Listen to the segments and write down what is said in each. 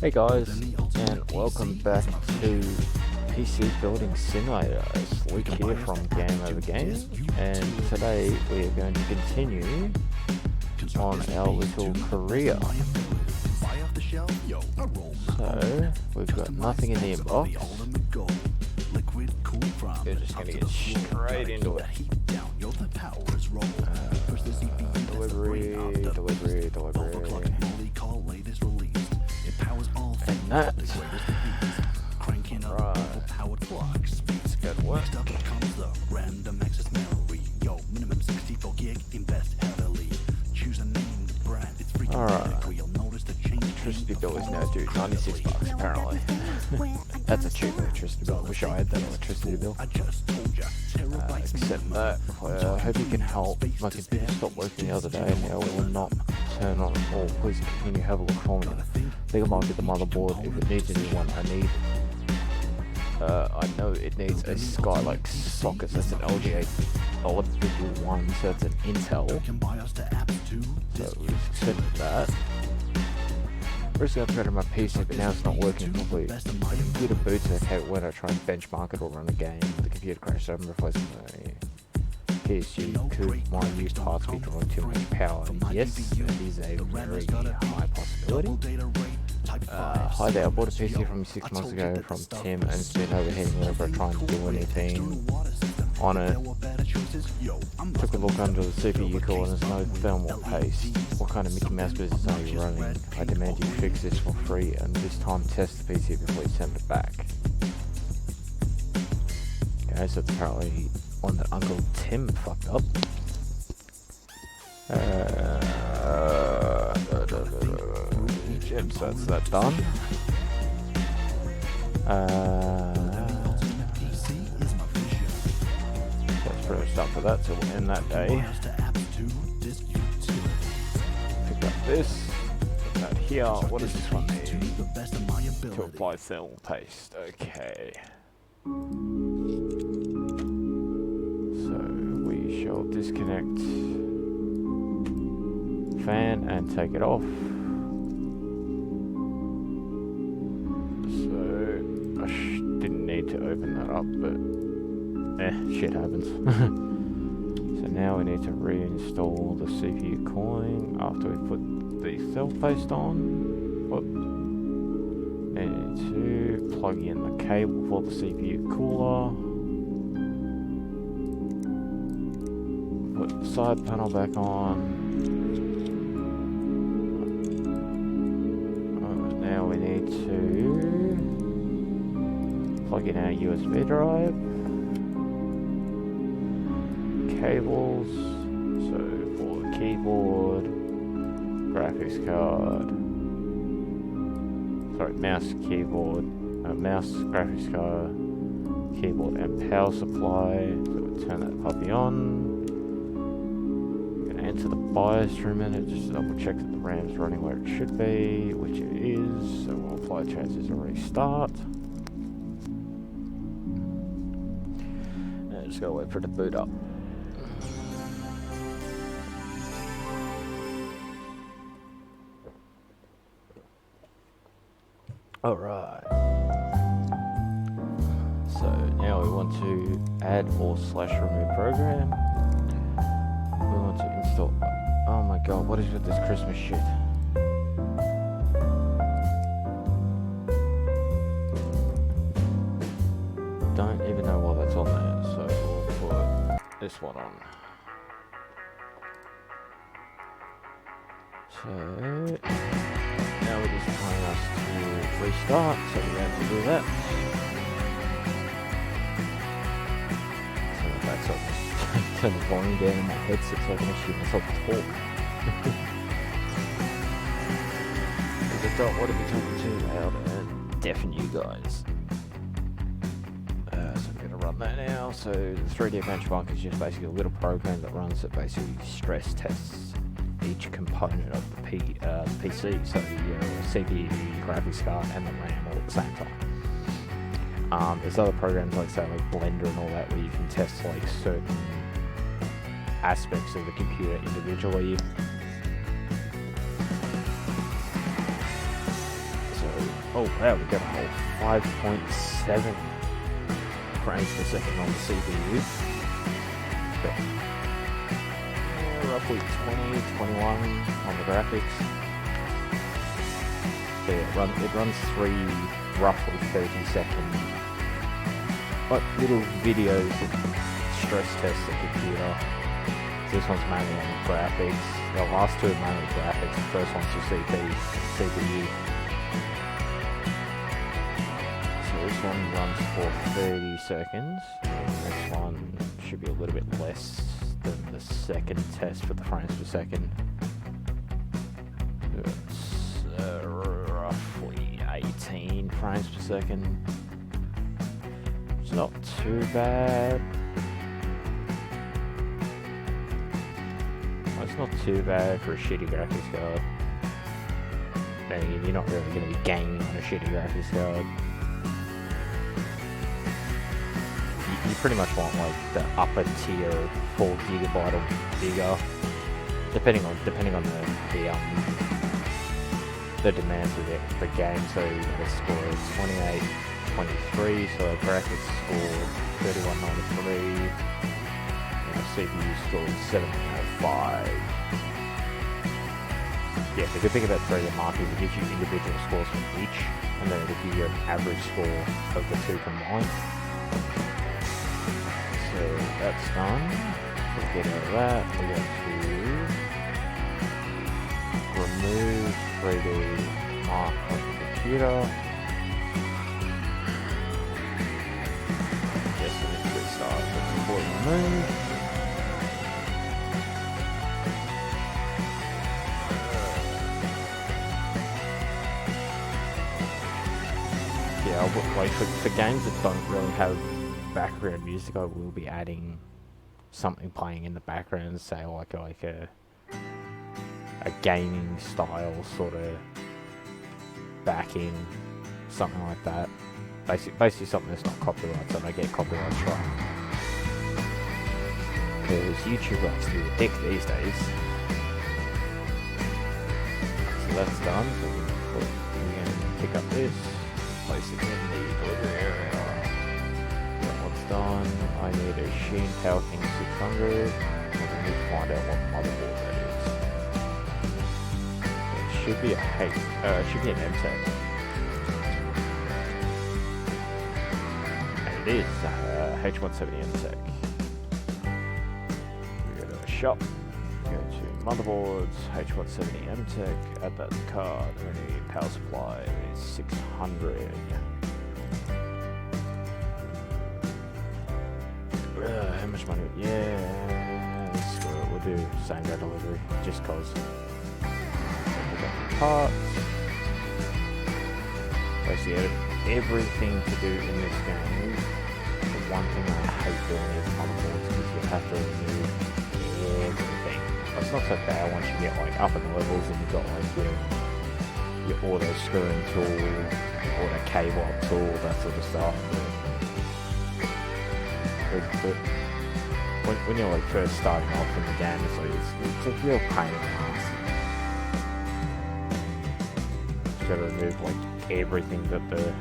Hey guys, and welcome back to PC Building Simulator. It's Luke here from Game Over Games, and today we are going to continue on our little career. So, we've got nothing in the inbox. We're just going to get straight into it. Delivery. And that. Right. Let's go to work. Alright. Electricity bill is now due $96 apparently. That's a cheap electricity bill. I wish I had that electricity bill. Except that, I hope you can help. My computer stopped working the other day and now it will not turn on at all. Please continue to have a look for me. I think I might get the motherboard. If it needs a new one, I know it needs a Skylake socket. That's an LGA 1151, so that's an Intel. So we've extended that. First I upgraded my PC, but now it's not working properly. The computer boots okay when I try and benchmark it or run a game. The computer crashed, so I'm replacing the PSG. Could my new parts be drawing too much power? Yes, it is a very high possibility. Hi there, I bought a PC from you 6 months ago from Tim, and it's been overheating whenever I try and do anything on it. Took a look under the CPU core and there's no thermal paste. What kind of Mickey Mouse business are you running? I demand you fix this for free and this time test the PC before you send it back. Okay, so it's apparently one that Uncle Tim fucked up. So that's that done. That's pretty much done for that, so we'll end that day. Pick up this, put that here. What does this one need? To apply thermal paste. Okay. So we shall disconnect fan and take it off. Didn't need to open that up, but shit happens. So now we need to reinstall the CPU cooling after we put the cell paste on. Whoop. Need to plug in the cable for the CPU cooler. Put the side panel back on. Now we need to plug in our USB drive, cables, so for the keyboard, graphics card, sorry, mouse, keyboard, mouse, graphics card, keyboard and power supply. So we'll turn that puppy on. I'm gonna enter the BIOS for a minute, just to double check that the RAM's running where it should be, which it is, so we'll apply chances to restart. Just gotta wait for it to boot up. Alright. So now we want to add or /remove program. We want to install. Oh my god, what is with this Christmas shit? Don't even know why that's on there, so we'll put this one on. So now we're just telling us to restart, so we have to do that. So that's up. Turn the volume down in my headset so I can actually myself talk. Because I don't want to be talking too loud and deafen you guys. Run that now. So the 3D benchmark is just basically a little program that runs that basically stress tests each component of the PC, so the CPU, graphics card, and the RAM all at the same time. There's other programs like say like Blender and all that where you can test like certain aspects of the computer individually. So Oh wow, we got a whole 5.7 frames per second on the CPU. But, roughly 20, 21 on the graphics. So yeah, it runs 3 roughly 30-second little videos that stress test the computer. So this one's mainly on the graphics. The last two are mainly graphics. The first one's your CPU. So this one runs for 30 seconds. And the next one should be a little bit less than the second test for the frames per second. It's roughly 18 frames per second. It's not too bad. It's not too bad for a shitty graphics card. Then again, you're not really going to be gaming on a shitty graphics card. You pretty much want like the upper tier 4GB or bigger, depending on the demands of the game. So the score is 28, 23. So graphics score 3193. CPU score 705. Yeah, the good thing about 3D Mark is it gives you individual scores from each, and then it'll give you an average score of the two combined. So that's done. We'll get out of that. We're going to remove 3D Mark from the computer. Just let me restart the keyboard remove. Like for games that don't really have background music, I will be adding something playing in the background, say like a gaming style sort of backing, something like that. Basically something that's not copyright, so I don't get copyright strike. Because YouTube likes to be a dick these days. So that's done. So we're going to pick up this. Place it in the delivery area. That one's done. I need a Sheen Power King 600. We need to find out what motherboard that is. It should be it should be an MTech. And it is H170 MTech. We go to the shop. Go to motherboards, H170 MTech, add that to the card, only power supply is 600. How much money? Yeah, we'll do same day delivery, just cause. We've got the parts. Basically everything to do in this game. The one thing I hate doing is motherboards because you have to remove everything. It's not so bad once you get like up in the levels and you've got like your auto screwing tool, auto K-block tool, that sort of stuff. But when you're like first starting off in the game, it's a real pain in the ass. You gotta remove like everything that the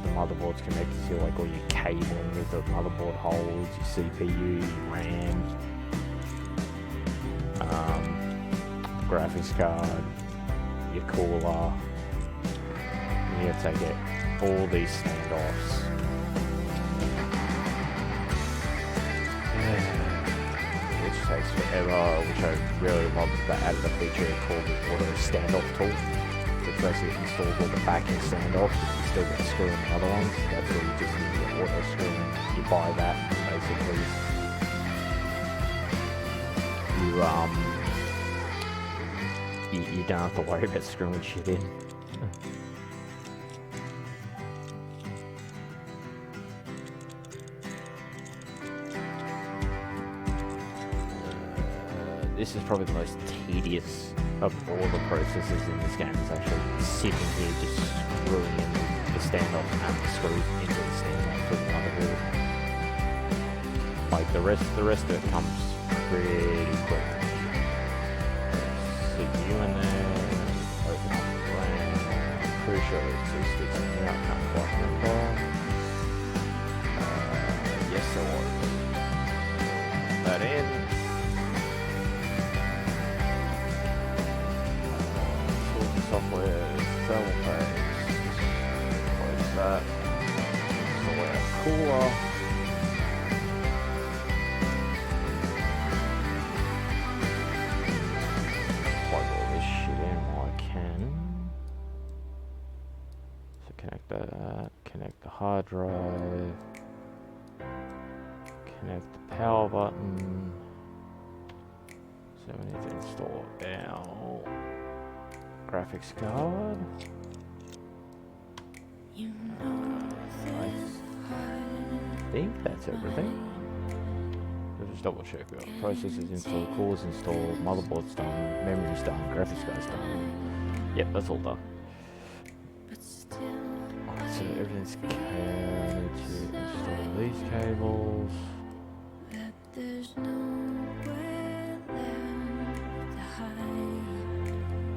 motherboard's connected to, like all your cabling with the motherboard holes, your CPU, your RAM. Graphics card, your cooler. You have to get all these standoffs. Which takes forever, which I really love that added a feature called the auto standoff tool, which basically installs all the backing standoffs, but you still get screw in the other ones. That's where you just need your auto screw. You buy that basically. You don't have to worry about screwing shit in. This is probably the most tedious of all the processes in this game. Is actually sitting here just screwing in the standoff and the screws into the standoff for the motherboard. Like the rest of it comes pretty quick. CPU in there, open up the RAM, pretty sure it's two sticks in here, I can't quite remember. Yes, there was. That in. Tools and software, thermal paste. Close that. Install our cooler. Plug all this shit in while I can. So connect that, connect the hard drive. Connect the power button. So we need to install our graphics card. I think that's everything. Let's just double check. We got processors installed, cores installed, motherboard's done, memory's done, graphics card's done. Yep, that's all done. Alright, so everything's okay. I need to install these cables.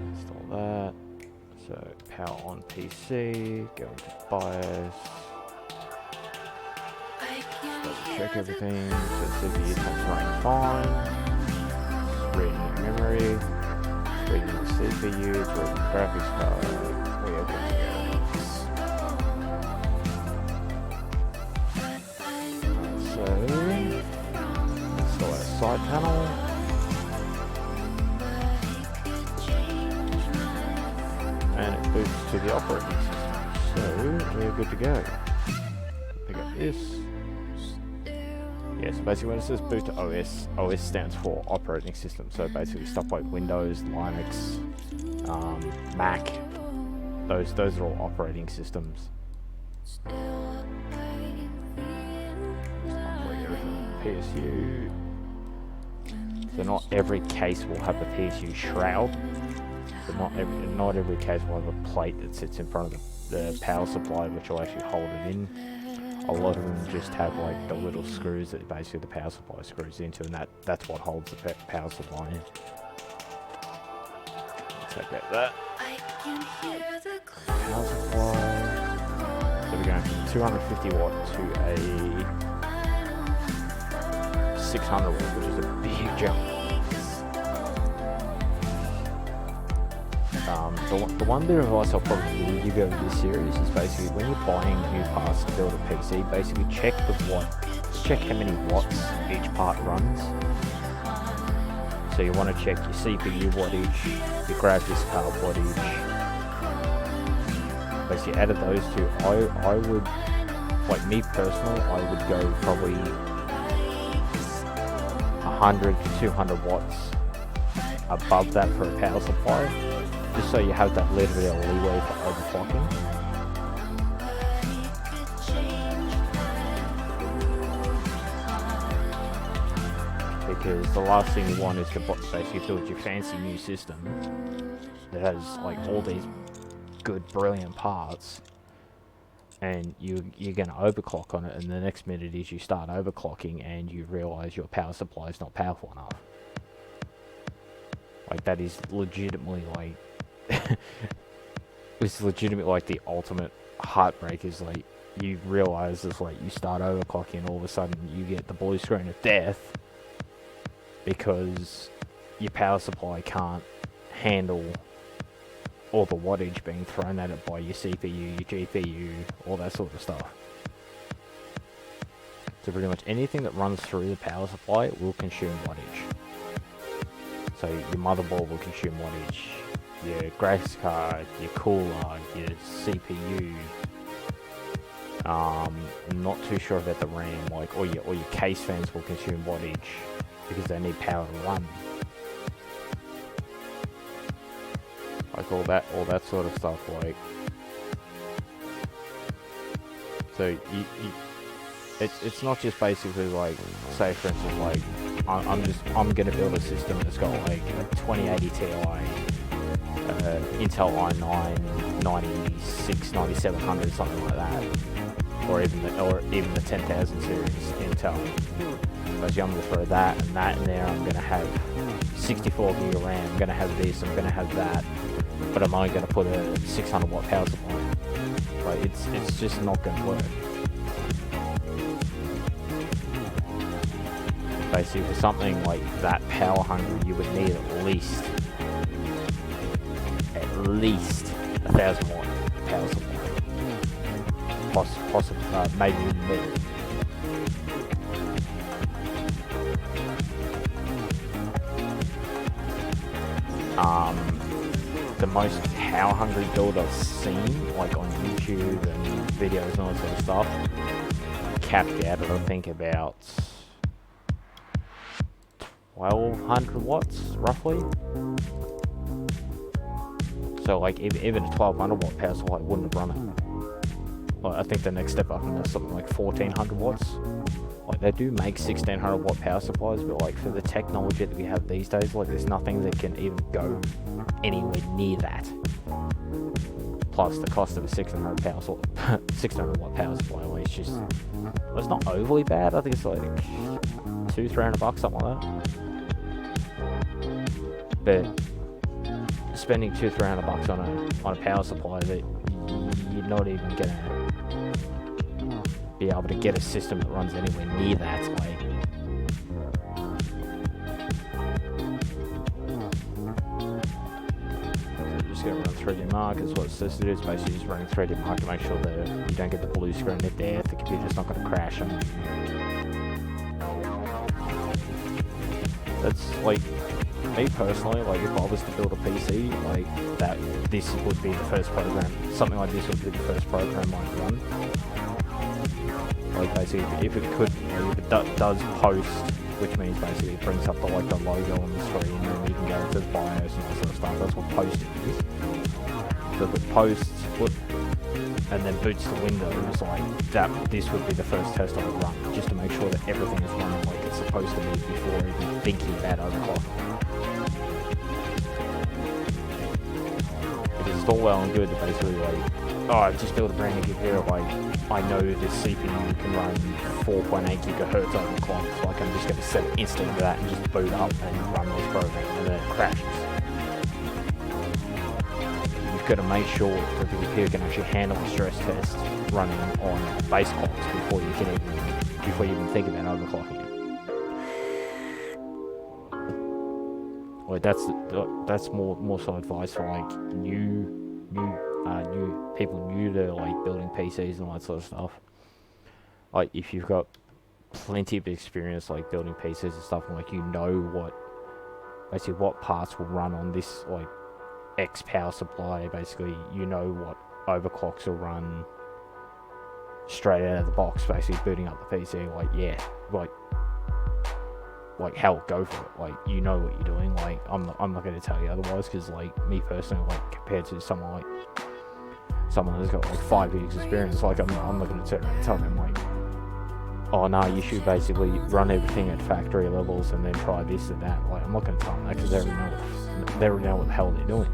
Install that. So power on PC, go into BIOS. Check everything. So CPU type's running fine. It's reading the memory. It's reading the CPU. It's reading the graphics card. We are good to go. So install our side panel. And it boots to the operating system. So we're good to go. Pick up this. Yeah, so basically when it says boot to OS, OS stands for operating system. So basically stuff like Windows, Linux, Mac, those are all operating systems. PSU. So not every case will have a PSU shroud. So not every case will have a plate that sits in front of the power supply, which will actually hold it in. A lot of them just have like the little screws that basically the power supply screws into, and that's what holds the power supply in. Check out that. Power supply. So we're going from 250 watt to a 600 watt, which is a big jump. The one bit of advice I'll probably give you over this series is basically when you're buying new parts to build a PC, basically check how many watts each part runs. So you want to check your CPU wattage, your graphics card wattage. Basically out of those two, I would, like me personally, I would go probably 100 to 200 watts above that for a power supply. Just so you have that little bit of leeway for overclocking. Because the last thing you want is to basically build your fancy new system that has like all these good, brilliant parts, and you're going to overclock on it, and the next minute is you start overclocking and you realize your power supply is not powerful enough. Like that is legitimately like it's legitimately like the ultimate heartbreak. Is like you realize it's like you start overclocking and all of a sudden you get the blue screen of death because your power supply can't handle all the wattage being thrown at it by your CPU, your GPU, all that sort of stuff. So pretty much anything that runs through the power supply will consume wattage. So your motherboard will consume wattage, your graphics card, your cooler, your CPU. I'm not too sure about the RAM, like or your case fans will consume wattage because they need power to run. Like all that sort of stuff. Like so it's not just basically like, say for instance, like I'm gonna build a system that's got like a 2080 Ti, Intel i9 96, 9700, something like that, or even the 10,000 series Intel. So I'm gonna throw that and that in there. I'm gonna have 64 GB RAM. I'm gonna have this. I'm gonna have that. but I'm only going to put a 600 watt power supply. Like it's just not going to work. Basically, for something like that power hungry, you would need at least 1,000 watt power supply. Possibly, maybe even more. The most power hungry build I've seen, like on YouTube and videos and all that sort of stuff, capped out at I think about 1,200 watts, roughly. So like even a 1,200 watt power supply wouldn't have run it. Like, I think the next step up from is something like 1,400 watts. Like they do make 1,600 watt power supplies, but like for the technology that we have these days, like there's nothing that can even go anywhere near that. Plus the cost of a 600 watt power supply, like it's just, well, it's not overly bad. I think it's like $200-300, something like that. But spending $200-300 on a power supply that you're not even gonna be able to get a system that runs anywhere near that, like. So just gonna run 3D Mark is what it says to do. It's basically just running 3D Mark to make sure that you don't get the blue screen of death, the computer's not gonna crash on you. That's like, me personally, like if I was to build a PC, like that, this would be the first program, something like this would be the first program I'd run. Like basically, if it could, if it does post, which means basically it brings up the like the logo on the screen, and you can go into the BIOS and that sort of stuff. That's what posting is. So if it posts, and then boots the Windows, like that, this would be the first test I would run, just to make sure that everything is running like it's supposed to be before even thinking about overclocking. It's all well and good to basically like, oh, I've just built a brand new computer, like, I know this CPU can run 4.8 gigahertz overclock, so like I'm just going to set it instantly to that and just boot up and run this program, and then it crashes. You've got to make sure that the computer can actually handle the stress test running on base clocks before you even think about overclocking it. Like that's more so advice for like new people new to like building PCs and all that sort of stuff. Like if you've got plenty of experience like building PCs and stuff, and like you know what parts will run on this like X power supply, basically you know what overclocks will run straight out of the box, basically booting up the PC. Like yeah, like hell, go for it. Like you know what you're doing. Like I'm not going to tell you otherwise, because like me personally, like compared to someone who's got like 5 years experience, like I'm not going to tell them like, oh no, you should basically run everything at factory levels and then try this and that. Like I'm not going to tell them that, because they already know what the hell they're doing.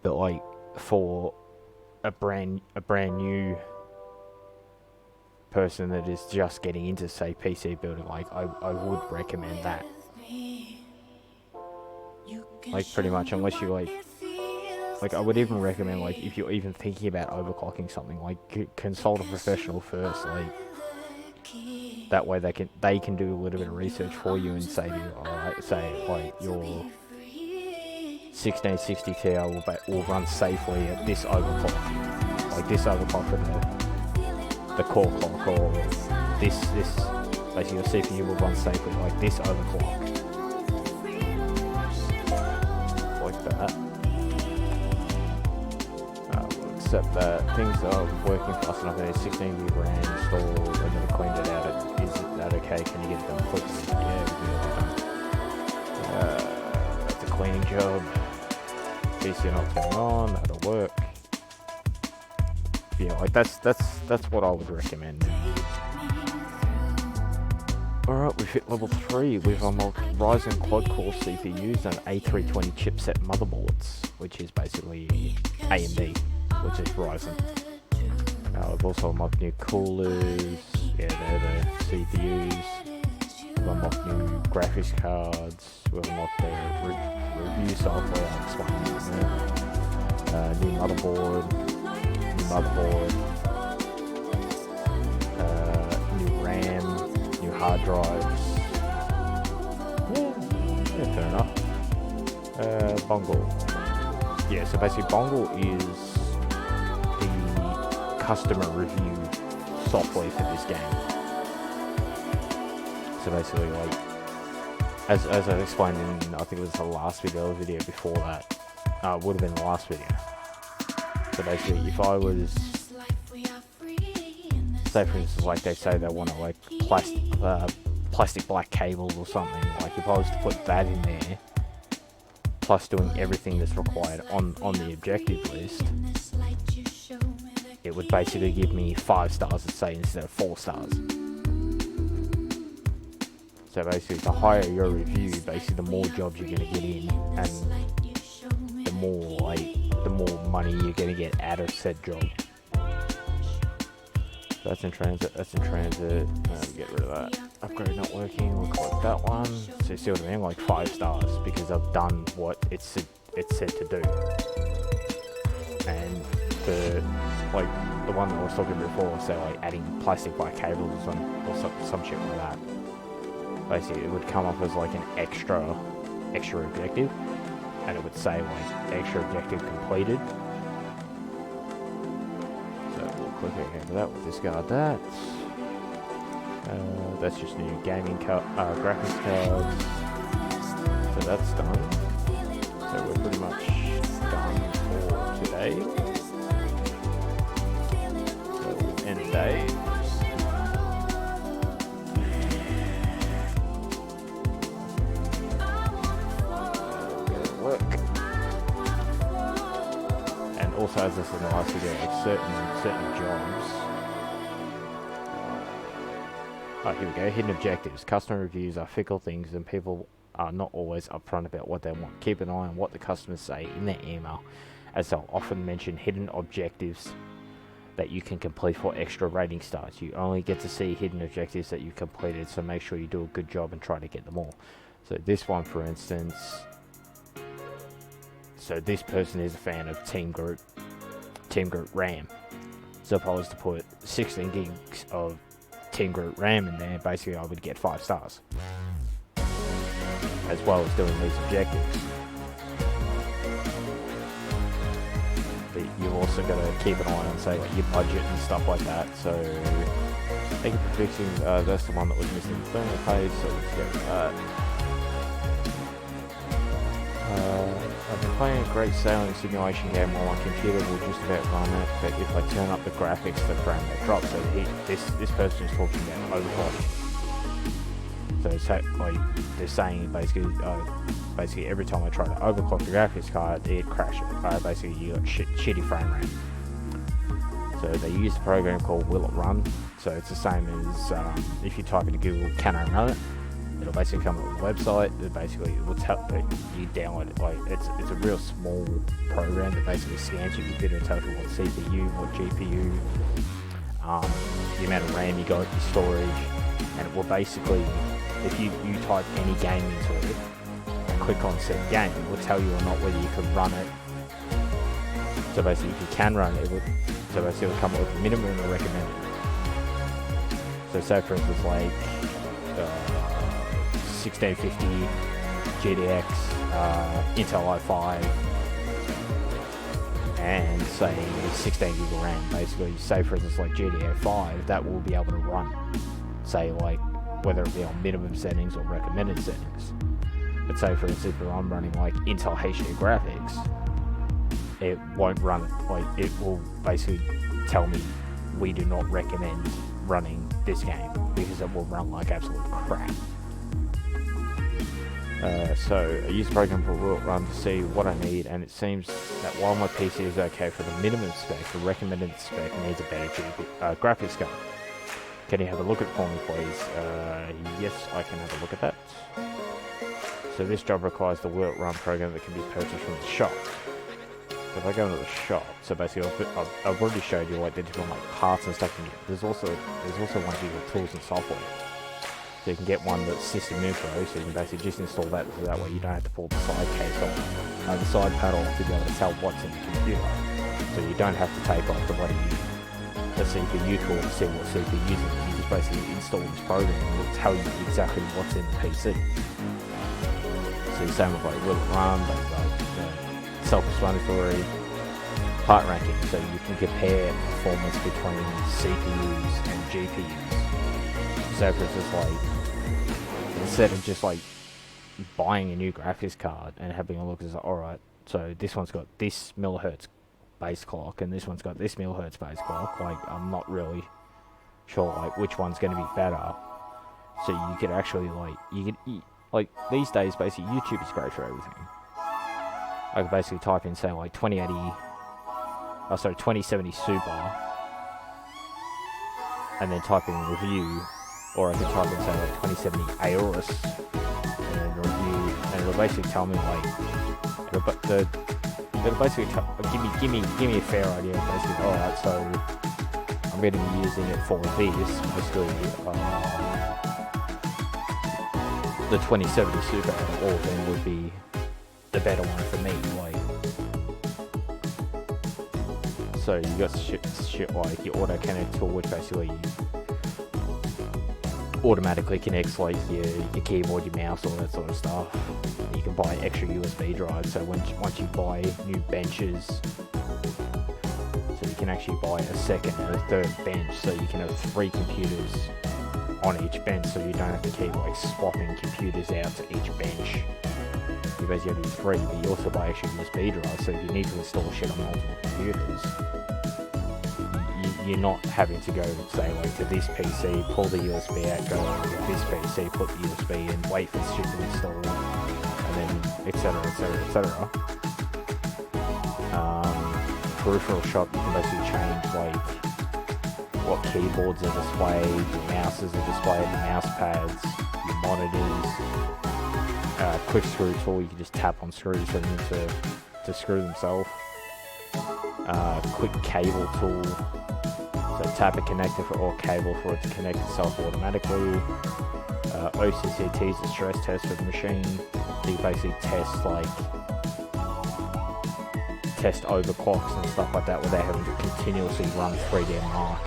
But like for a brand new person that is just getting into, say, PC building, like I would recommend that. Like pretty much, unless you like I would even recommend, like if you're even thinking about overclocking something, like consult a professional first, like that way they can do a little bit of research for you and say to you, alright, say like your 1660 Ti will run safely at this overclock, like this overclock for the core clock, or this basically your CPU will run safely like this overclock, like that. Except that things are working fast enough. There's 16 GB RAM installed, and then cleaned it out. Is that okay? Can you get it done quickly? Yeah, we can get it done. That's a cleaning job. PC not turning on. That'll work. Yeah, like that's what I would recommend. Alright, we've hit level 3. We've unlocked Ryzen quad-core CPUs and A320 chipset motherboards, which is basically AMD, which is Ryzen. We've also unlocked new coolers. Yeah, they're the CPUs. unlocked new graphics cards, we've unlocked the review software, I'll explain that in a minute. New motherboard, new RAM, new hard drives. Yeah, fair enough. Bongle. Yeah, so basically Bongle is the customer review software for this game. So basically, like, as I explained in, I think it was the last video or video before that, would have been the last video. So basically, if I was, say for instance, like they say they want to like plastic black cables or something, like if I was to put that in there, plus doing everything that's required on the objective list, it would basically give me 5 stars, say, instead of 4 stars. So basically, the higher your review, basically the more jobs you're going to get in, and the more money you're going to get out of said job. So that's in transit. Get rid of that. Upgrade not working. We'll collect that one. So you see what I mean? Like 5 stars because I've done what it's said to do. And the one that I was talking before, so like adding plastic black cables or some shit like that. Basically, it would come up as like an extra objective, and it would say like extra objective completed. So we'll click OK for that. We'll discard that. That's just new gaming graphics cards. So that's done. So we're pretty much done for today. So we'll end the day. Also, as I said in the last video, like certain jobs. Oh, here we go. Hidden objectives. Customer reviews are fickle things, and people are not always upfront about what they want. Keep an eye on what the customers say in their email, as they'll often mention hidden objectives that you can complete for extra rating stars. You only get to see hidden objectives that you completed, so make sure you do a good job and try to get them all. So this one, for instance. So this person is a fan of Team Group RAM. So if I was to put 16 gigs of Team Group RAM in there, basically I would get 5 stars. As well as doing these objectives. But you've also got to keep an eye on, say, like your budget and stuff like that. So thank you for fixing, that's the one that was missing the thermal paste, so let's get rid of that. I've been playing a great sailing simulation game while my computer will just about run it, but if I turn up the graphics, the frame rate drops. So this person is talking about overclocking. So it's like they're saying basically every time I try to overclock the graphics card, it crashes. Basically you got shitty frame rate. So they use a program called Will It Run. So it's the same as if you type into Google, can I run it? It'll basically come up with a website that basically will tell you download it. Like it's a real small program that basically scans your computer and tells you what CPU, what GPU, the amount of RAM you got, your storage, and it will basically, if you type any game into it and click on said game, it will tell you or not whether you can run it. So basically, if you can run it, it will come up with a minimum and a recommended. So say for instance, like 1650 GTX, Intel i5, and say 16 gig of RAM. Basically, say for instance like GTA 5, that will be able to run, say like whether it be on minimum settings or recommended settings. But say for instance, if I'm running like Intel HD graphics, it won't run it. Like it will basically tell me we do not recommend running this game because it will run like absolute crap. So I use a program called Will It Run to see what I need, and it seems that while my PC is okay for the minimum spec, the recommended spec needs a better graphics card. Can you have a look at it for me, please? Yes, I can have a look at that. So this job requires the Will It Run program that can be purchased from the shop. So if I go into the shop, so basically I've already showed you like the different like parts and stuff you can get. There's also one here with tools and software. So you can get one that's system info, so you can basically just install that, so that way you don't have to pull the side case off, the side panel to be able to tell what's in the computer. So you don't have to take off the CPU core to see what CPU is in it. You just basically install this program and it'll tell you exactly what's in the PC. So the same with like will it run, self-explanatory, part ranking, so you can compare performance between CPUs and GPUs. So for instance, like, instead of just like buying a new graphics card and having a look, it's like, alright, so this one's got this millihertz base clock and this one's got this millihertz base clock, like, I'm not really sure like which one's going to be better. So you could actually like these days basically YouTube is great for everything. I could basically type in, say, like 2070 Super, and then type in review, or I could type in, say, like 2070 Aorus, and then review, and it'll basically tell me like, it'll basically give me a fair idea. Basically, alright, so I'm going to be using it for this, basically, the 2070 Super out of all of them would be the better one for me, like. So you got shit like your auto connect tool, which basically automatically connects like your keyboard, your mouse, all that sort of stuff. You can buy extra USB drives, so once you buy new benches, so you can actually buy a second or a third bench, so you can have 3 computers on each bench, so you don't have to keep like swapping computers out to each bench. You basically have to do 3, but you also buy extra USB drives, so if you need to install shit on multiple computers, you're not having to go, say, like, to this PC, pull the USB out, go over to this PC, put the USB in, wait for the shit to install, and then etc, etc, etc. Peripheral shop, you can basically change, like, what keyboards are displayed, your mouses are displayed, your mouse pads, your monitors. Quick screw tool, you can just tap on screws for them to screw themselves. Quick cable tool, so tap a connector or cable for it to connect itself automatically. OCCT is a stress test for the machine, so you basically test overclocks and stuff like that without having to continuously run 3D Mark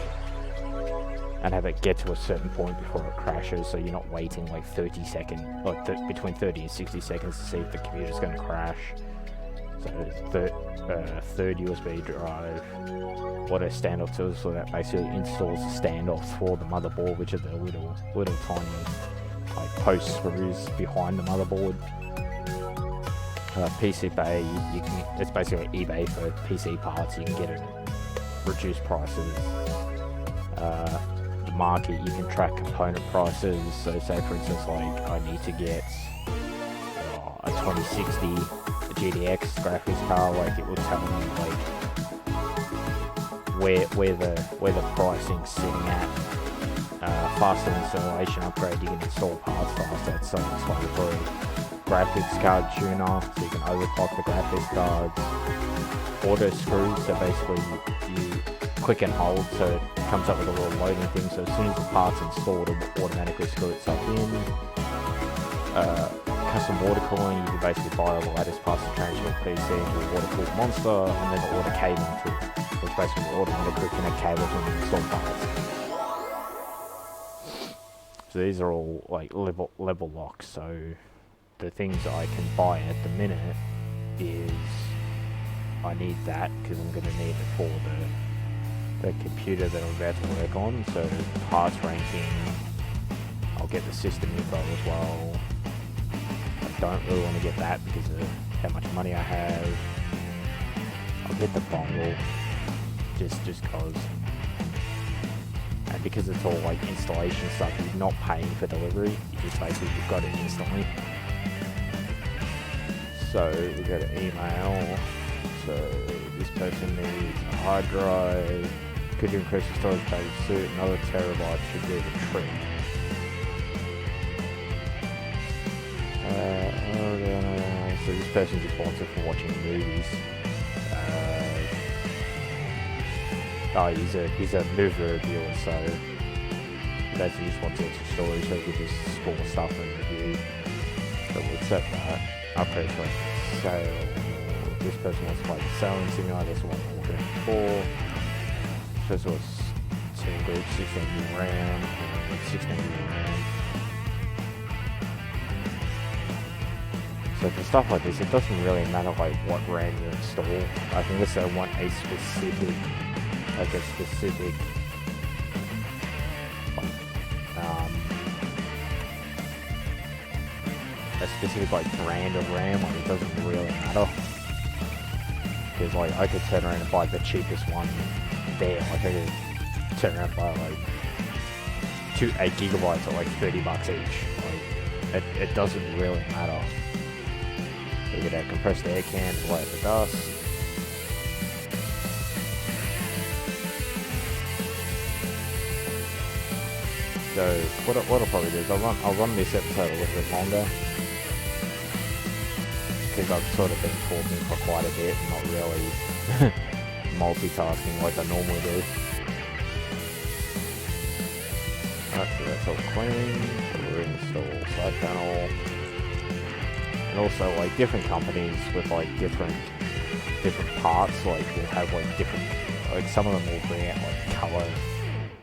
and have it get to a certain point before it crashes, so you're not waiting like 30 seconds, like between 30 and 60 seconds to see if the computer's going to crash. So third USB drive, auto standoff tools, so that basically installs the standoffs for the motherboard, which are the little tiny like post screws behind the motherboard. PC Bay, it's basically eBay for PC parts. You can get it at reduced prices. The market, you can track component prices. So say for instance, like I need to get a 2060 GTX graphics card, like it will tell me like where the pricing's sitting at. Faster installation upgrade, you can install parts faster. It's self-explanatory. Graphics card tuner, so you can overclock the graphics cards. Auto screws, so basically you click and hold, so it comes up with a little loading thing. So as soon as the part's installed, it will automatically screw itself in. Custom water cooling, you can basically buy all the latest parts to change your PC into a water-cooled monster, and then the auto cabling tool, which basically will automatically connect cables when you install parts. So these are all like level locks. So the things I can buy at the minute is I need that because I'm going to need it for the computer that I'm about to work on. So parts ranking, I'll get the system info as well. I don't really want to get that because of how much money I have. I'll get the bundle just cause. And because it's all like installation stuff, you're not paying for delivery. You just basically, you've got it instantly. So we go to email. So this person needs a hard drive. Could you increase the storage package to another terabyte should do the trick. So this person just wants it for watching movies. He's a movie reviewer, so basically just wants extra storage so we can just store stuff and review. So we'll accept that. Upgrade for sale. This person wants to play the sailing simulator, this one ordering 4. First was team group, 16 new RAM, 16 new RAM. So for stuff like this, it doesn't really matter like what RAM you install. I think unless they want a specific, a specific like brand of RAM, like it doesn't really matter. Because like I could turn around and buy the cheapest one there, like I could turn around and buy like 2 8 gigabytes at like $30 each. Like it doesn't really matter. We get our compressed air can to light the dust. So what I'll probably do is I'll run this episode a little bit longer, because I've sort of been talking for quite a bit and not really multitasking like I normally do. Alright, so that's all clean. So we'll install side panel. And also like different companies with like different parts, like will have like different, like some of them will bring out like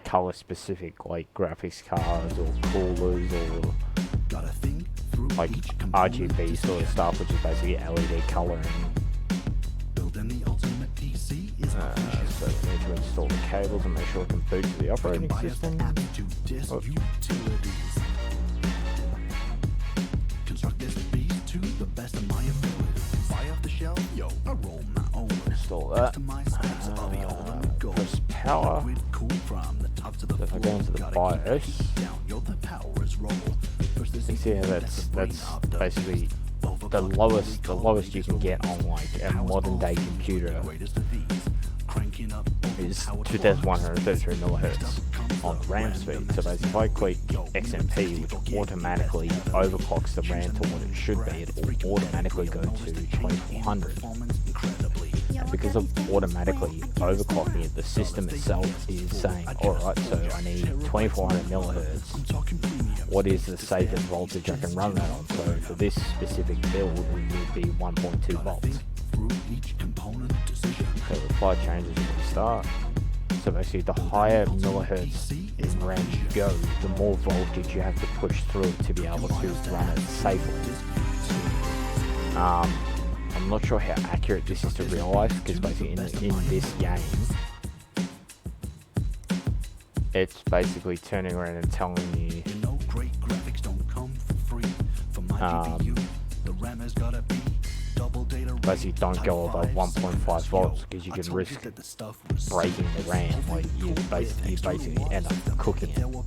color specific like graphics cards or coolers or like RGB sort of stuff, which is basically LED coloring. So we need to install the cables and make sure it can boot to the operating system. Install that. Press power. So if I go into the BIOS, you see how that's basically the lowest you can get on like a modern day computer is 2133 millihertz on RAM speed. So basically if I click XMP, which automatically overclocks the RAM to what it should be, it will automatically go to 2400. And because of automatically overclocking it, the system itself is saying, alright, so I need 2400 millihertz. What is the safest voltage I can run that on? So for this specific build, it would be 1.2 volts. So the apply changes at the start. So basically the higher millihertz in RAM you go, the more voltage you have to push through it to be able to run it safely. I'm not sure how accurate this is to real life, because basically in this game, it's basically turning around and telling you basically don't go above 1.5 volts because you can risk breaking the RAM. Like you basically end up cooking it. So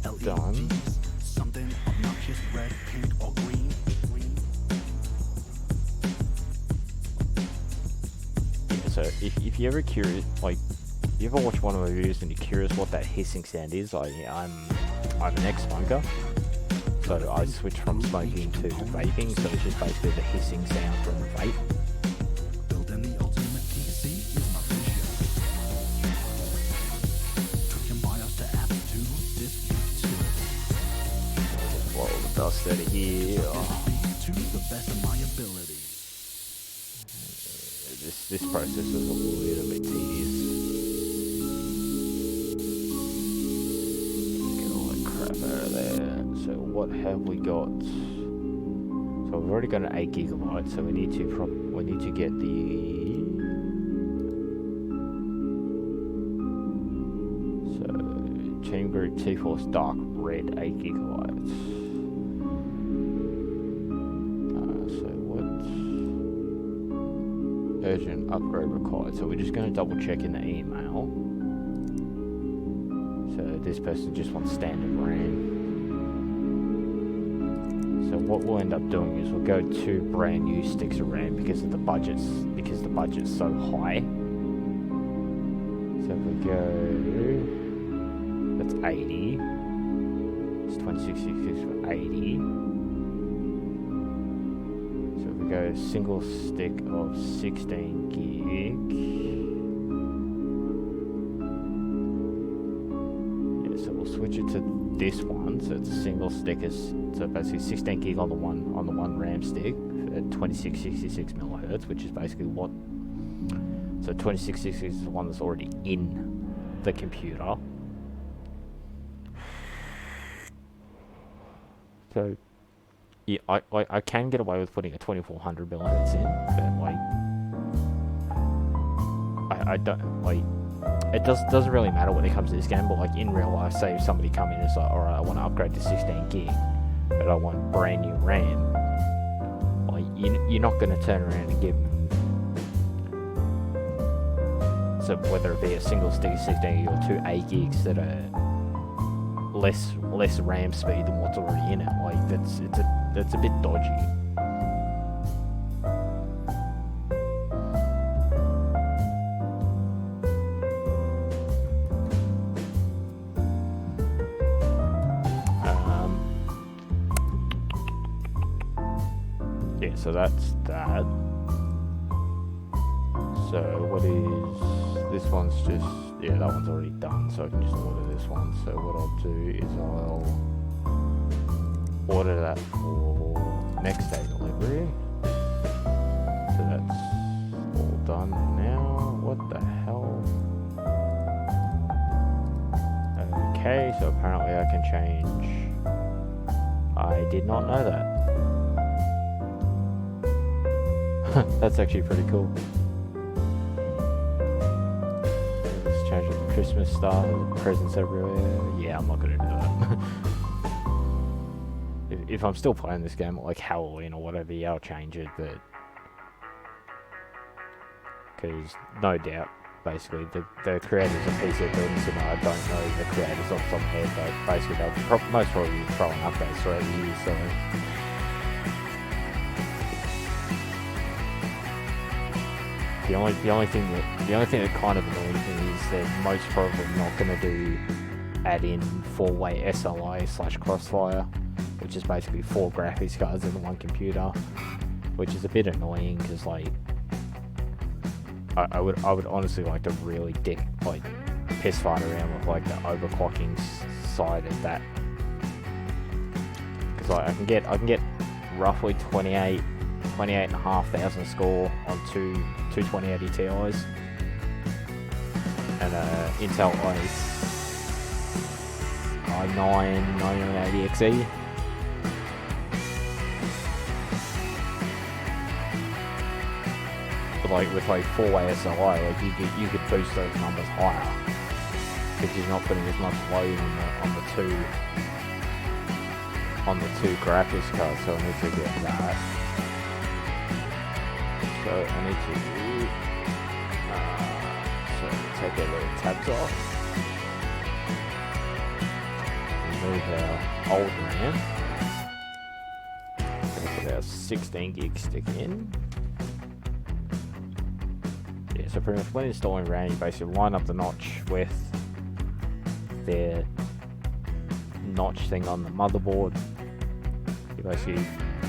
that's done. Yeah, so if you're ever curious, like you ever watch one of my videos and you're curious what that hissing sound is, like I'm an ex-smoker. So I switched from smoking to vaping, so it's just basically the hissing sound from the vape. Blow the dust out of here. This process is a little bit tedious. Get all that crap out of there. So what have we got? So we've already got an 8 gigabyte, so we need to get the Team Group T-Force Dark Red 8 gigabytes. So what? Urgent upgrade required. So we're just going to double check in the email. So this person just wants standard RAM. So what we'll end up doing is we'll go 2 brand new sticks of RAM because the budget's so high. So if we go, that's 80. It's 2666 for 80. So if we go single stick of 16 gig. switch it to this one, so it's a single stick, so basically 16 gig on the one RAM stick at 2666 megahertz, which is basically what. So 2666 is the one that's already in the computer. So yeah, I can get away with putting a 2400 megahertz in, but like I don't like. It doesn't really matter when it comes to this game, but like in real life, say if somebody come in and is like, alright, I want to upgrade to 16 gig, but I want brand new RAM, like you're not going to turn around and give them, so whether it be a single stick of 16 gig or 2 8 gigs that are less RAM speed than what's already in it, like that's a bit dodgy. So that's that. So what is this one's just, yeah, that one's already done, so I can just order this one. So what I'll do is I'll order that for next day delivery. So that's all done now. What the hell? Okay, so apparently I can change. I did not know that. That's actually pretty cool. Let's change it to Christmas style, presents everywhere. Yeah, I'm not gonna do that. if I'm still playing this game, like Halloween or whatever, yeah, I'll change it, but because no doubt, basically, the creators of PC Building Simulator, I don't know the creators off the top of my head, but basically they'll most probably be throwing updates throughout the year, so. The only thing that kind of annoys me is they're most probably not going to add in 4-way SLI / Crossfire, which is basically 4 graphics cards in one computer, which is a bit annoying because like I would honestly like to really piss fight around with like the overclocking side of that, because like I can get roughly 28,500 score on two 2080 Ti's and Intel i9 9980 XE. But like with like 4-way SLI, like you could boost those numbers higher because you're not putting as much load on the two graphics cards. So I need to get that. So I need to take our little tabs off, remove our old RAM, put our 16 gig stick in. Yeah, so pretty much when installing RAM, you basically line up the notch with their notch thing on the motherboard. You basically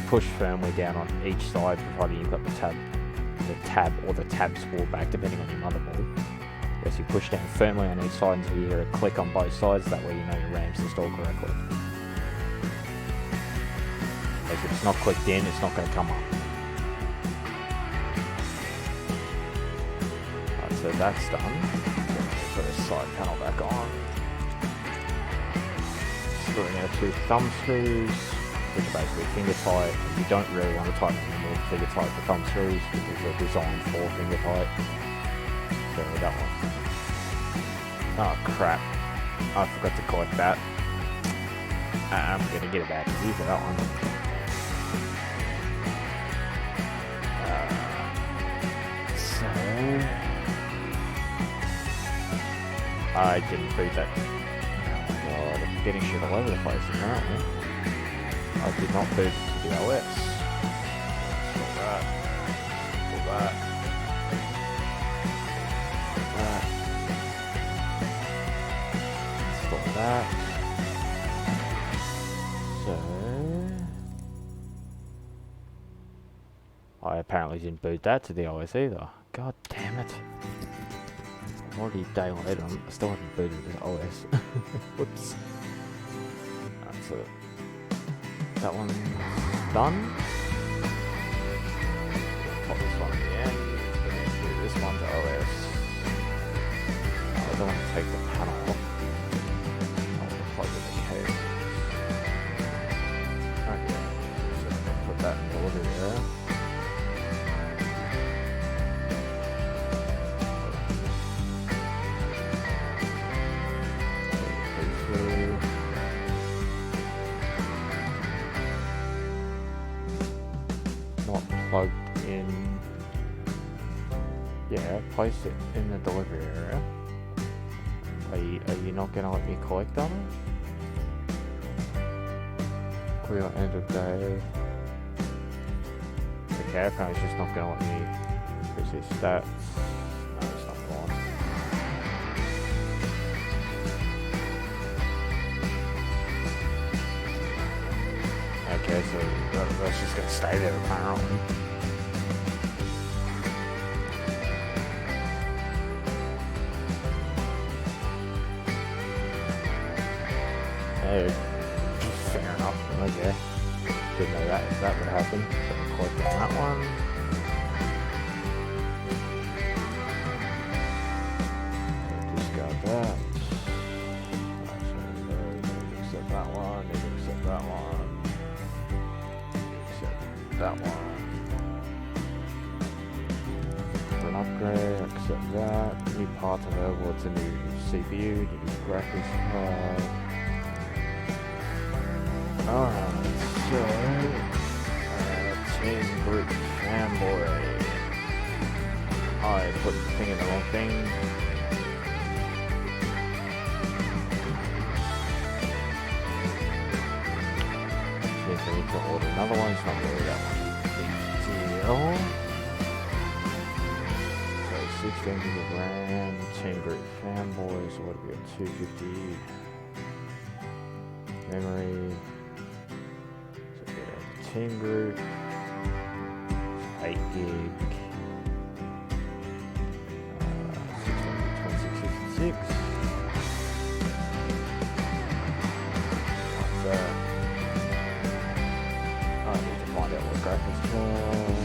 push firmly down on each side, provided you've got the tab or the tab spool back, depending on your motherboard. Yes, you push down firmly on each side until you hear a click on both sides. That way you know your RAM's installed correctly. If it's not clicked in, it's not going to come up. Right, so that's done. Put the side panel back on. Screw in our 2 thumb screws, which are basically finger tight. You don't really want to tighten them with finger tight for thumb screws because they're designed for finger tight. So that one. Oh crap! I forgot to collect that. I'm gonna get it back here for that one. So I didn't boot that. Oh my god! I'm getting shit all over the place apparently. I did not boot it to the OS. Pull that. Pull that. That. So I apparently didn't boot that to the OS either. God damn it. I'm already a day later, I still haven't booted the OS. Whoops. so that one's done. Pop this one at the end. We're going to do this one to OS. I don't want to take the panel off. I'll plug in the case. Okay, so I'm going to put that in delivery there. Not plugged in. Yeah, place it in the delivery area. Are you not gonna let me collect on it? Clear end of day. Okay, apparently it's just not gonna let me use his stats. No, it's not going. Okay, so that's just gonna stay there apparently. Oh, fair enough. Okay. Didn't know that would happen. So click on that one. Discard that. Accept that one. Accept that one. Accept that one. For an upgrade, accept that. New parts available. It's a new CPU, new graphics card. Alright, so team group fanboy. I put the thing in the wrong thing. Means I need to order another one, it's not really that one. Big deal. So 16 GB RAM, team group fanboy, so what do we got? 250 memory. Team group, 8 gig, 2666. What's that? I need to find out what graphics card.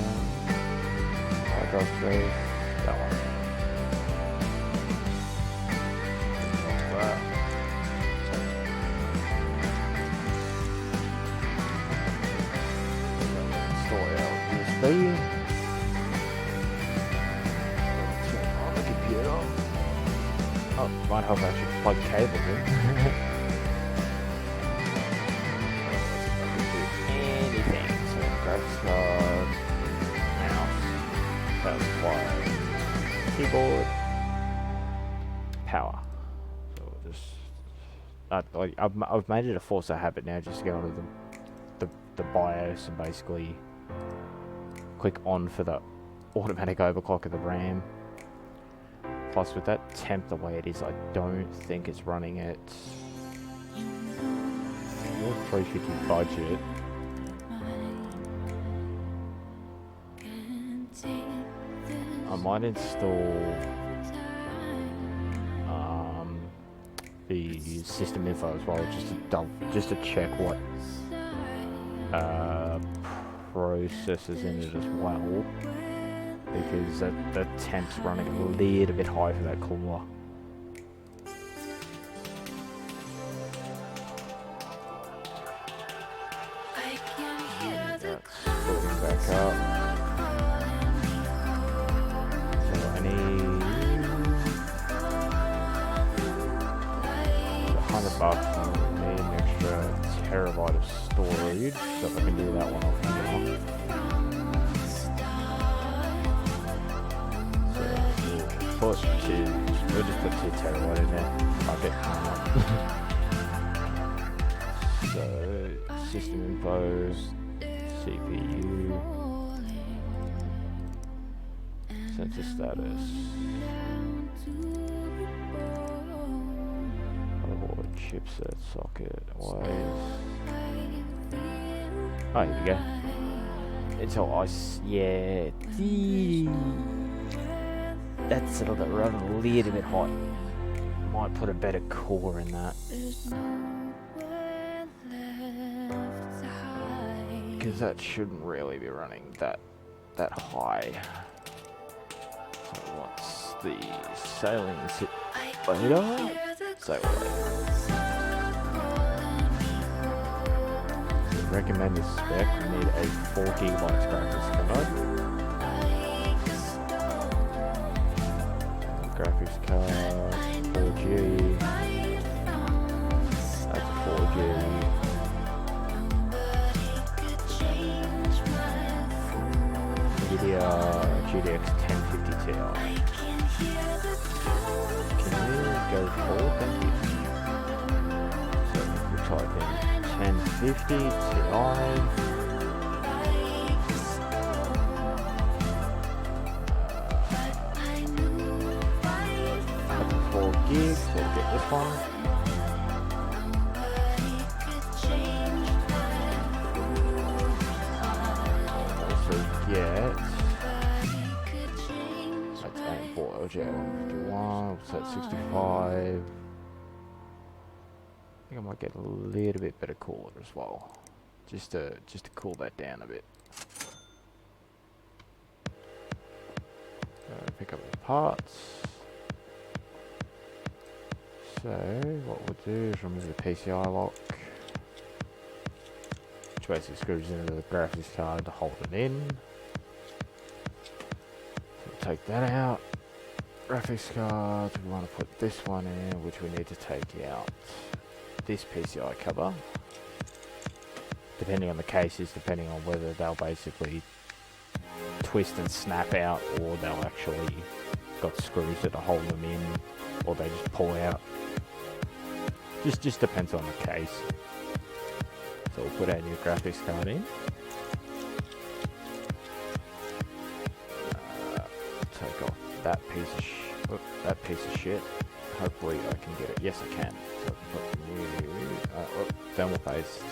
Hard drive space, that one. What's that? USB on the computer. Oh, might help actually plug cables in. Anything. So graphics card, mouse, power supply, keyboard, power. So we'll just I've made it a force of habit now just to go onto the BIOS and basically click on for the automatic overclock of the RAM. Plus with that temp the way it is, I don't think it's running at 350 budget. I might install the system info as well, just to check what processors in it as well, because the temp's running a little bit high for that cooler. That's building back up. So I need $100 and need an extra terabyte of storage, so if I can do that one off here. We'll just put 2 terabyte in there. Fuck it. So, system info, CPU, sensor status, motherboard, chipset, socket, wires. Oh, here we go. Intel Ice, yeah. That's running a little bit hot. Might put a better core in that. because that shouldn't really be running that high. So what's the sailing later? Sail later. Recommended spec, we need a 4 GB graphics card. Graphics card, 4G. That's a 4G. GTX 1050 Ti. Can you go forward? Thank you. So if we type in 1050 Ti. Up to 4 gigs, so we'll get this one. Get that's aim for LGA 151, so that's 65. I think I might get a little bit better cooler as well, just to cool that down a bit. Pick up the parts. So what we'll do is remove the PCI lock, which basically screws into the graphics card to hold it in. Take that out. Graphics cards, we want to put this one in, which we need to take out this PCI cover. Depending on the cases, depending on whether they'll basically twist and snap out, or they'll actually got screws that hold them in, or they just pull out. Just depends on the case. So we'll put our new graphics card in. Take off that piece of shit. Hopefully I can get it. Yes, I can. So put new thermal paste.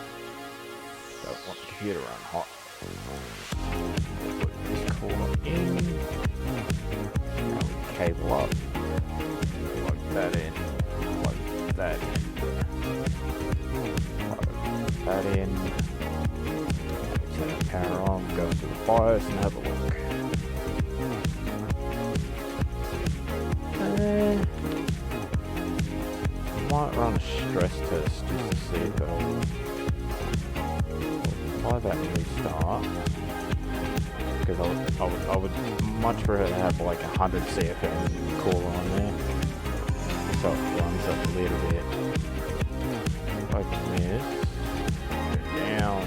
Don't want the computer run hot. Put this cord in. Cable up. Plug that in. Plug that in. Plug that in. Turn the power on. Go to the BIOS and have a look. Might run a stress test just to see if it'll apply that and restart, because I would much prefer to have like 100 CFM cooler on there, so it runs up a little bit. Open this, go down,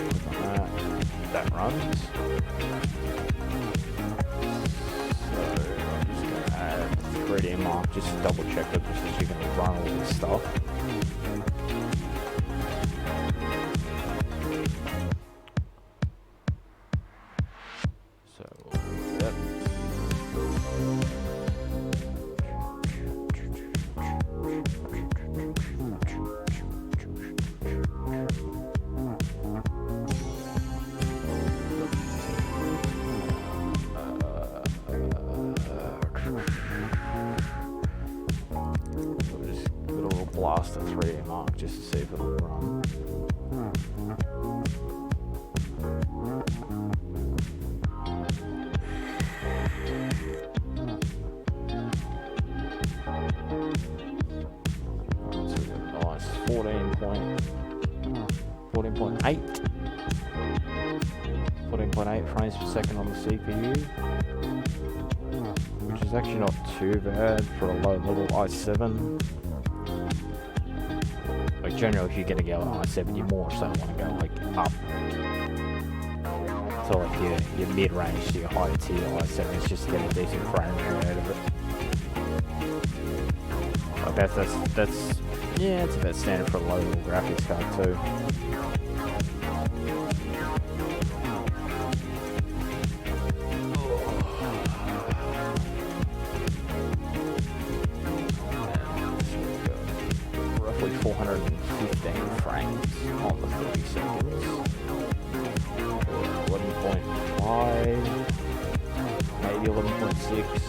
click on that runs. So 3D Mark, just double check that just so you can run all this stuff. So yep. Blast a 3D Mark just to see if it'll run. So we've got nice 14.8 frames per second on the CPU, which is actually not too bad for a low level i7. Like generally, if you're gonna go on i7, you more so want to go like up. So like your mid-range to your higher tier i7 is just to get a decent frame rate out of it. Like that's yeah, it's about standard for a low level graphics card too. Roughly 415 frames on the 30 seconds. 11.5, maybe 11.6.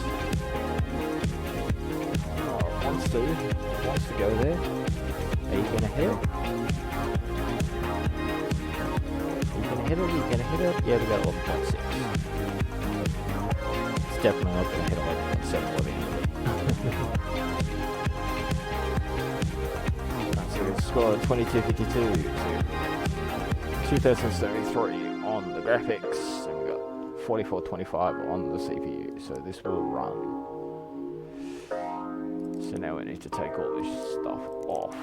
Wants to go there. Are you gonna hit? Are you gonna hit it? Are you gonna hit it? Yeah, we got 11.6. It's definitely not gonna hit 11.7 what it So we score 2252 to 2073 on the graphics, and we got 4425 on the CPU. So this will run. So now we need to take all this stuff off.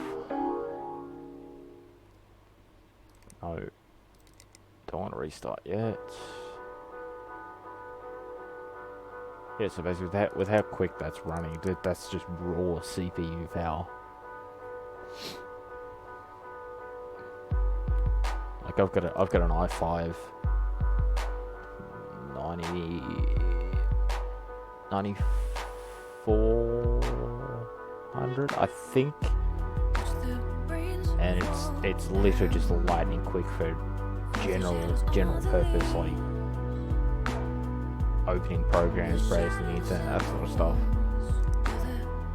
No, don't want to restart yet. Yeah, so basically with how quick that's running, that's just raw CPU power. Like I've got an i5 9400, I think, and it's literally just lightning quick for general purpose, like opening programs, browsing the internet, that sort of stuff.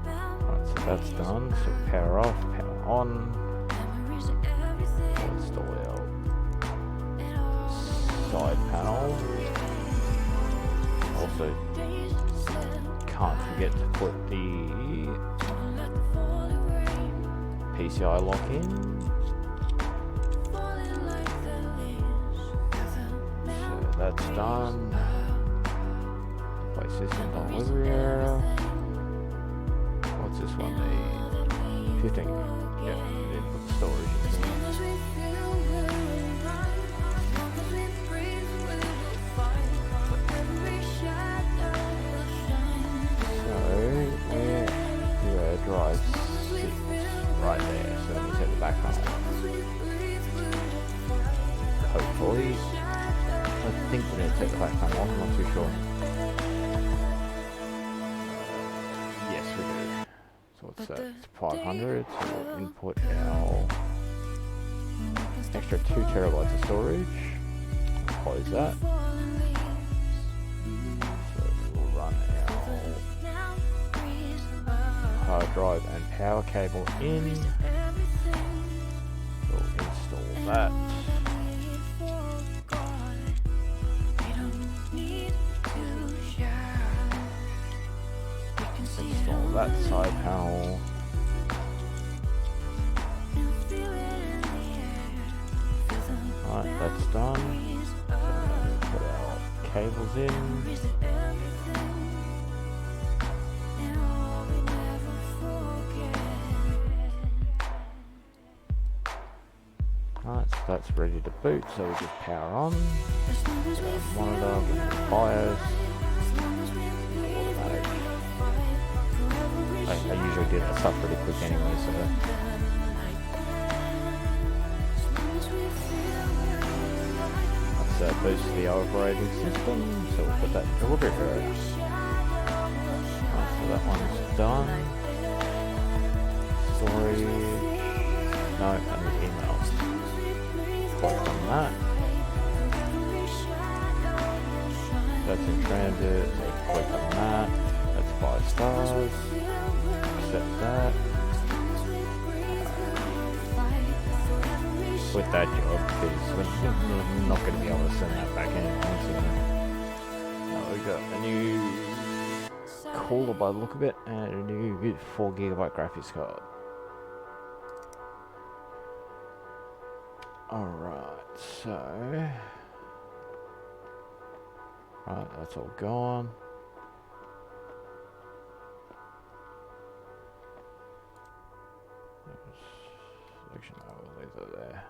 Right, so that's done. So power off, power on. We'll install our side panel. Also, can't forget to put the PCI lock in. So that's done. Place this in delivery area. What's this one? The 15. Yeah, then put the storage in here. Drive 6 right there, so let me set the back on. Hopefully, I think we're going to set the back on. I'm not too sure. Yes, we do. So what's that? It's 500. So we'll input our extra 2 terabytes of storage. Close that. So we'll run hard drive and power cable in. We'll install that. Install that side panel. Alright, that's done. So put our cables in. Alright, so that's ready to boot, so we just power on. Monitor, BIOS, automatic. I usually do that stuff pretty quick anyway, so. That boosts the operating system, so we'll put that in delivery area. Alright, so that one's done. Storage. No, I need emails. Click on that. That's in transit, so click on that. That's 5 stars. Accept that. With that job, because we're not going to be able to send that back anyway. So now we've got a new cooler by the look of it, and a new 4GB graphics card. Alright, so right, that's all gone. Selection, I will leave that there.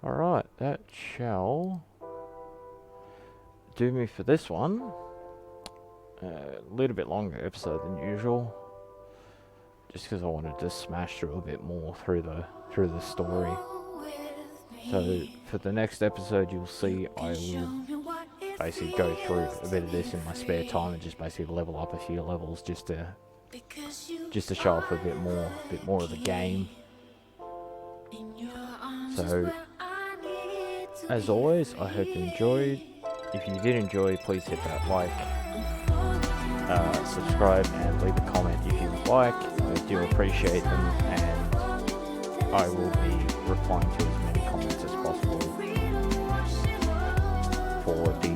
Alright, that shall do me for this one. A little bit longer episode than usual, just because I wanted to smash through a bit more through the story. So for the next episode, you'll see I will basically go through a bit of this in my spare time and just basically level up a few levels just to show off a bit more of the game. So as always, I hope you enjoyed. If you did enjoy, please hit that like, subscribe, and leave a comment if you would like. I do appreciate them, and I will be replying to as many comments as possible for the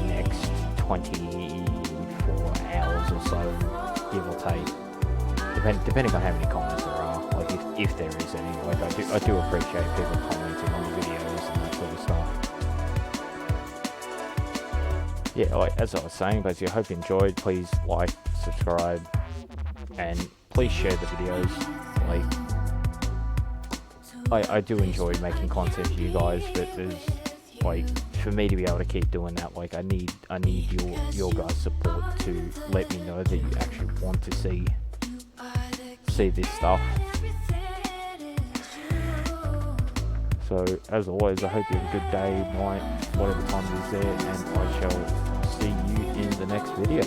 next 24 hours or so, give or take, depending on how many comments there are, like if there is any. Like I do appreciate people commenting on the videos and that sort of stuff. Yeah, like as I was saying, basically, I hope you enjoyed. Please like, subscribe, and please share the videos. Like, I do enjoy making content for you guys, but there's, like, for me to be able to keep doing that, like, I need your guys' support to let me know that you actually want to see this stuff. So, as always, I hope you have a good day, night, whatever time it is there, and I shall see you in the next video.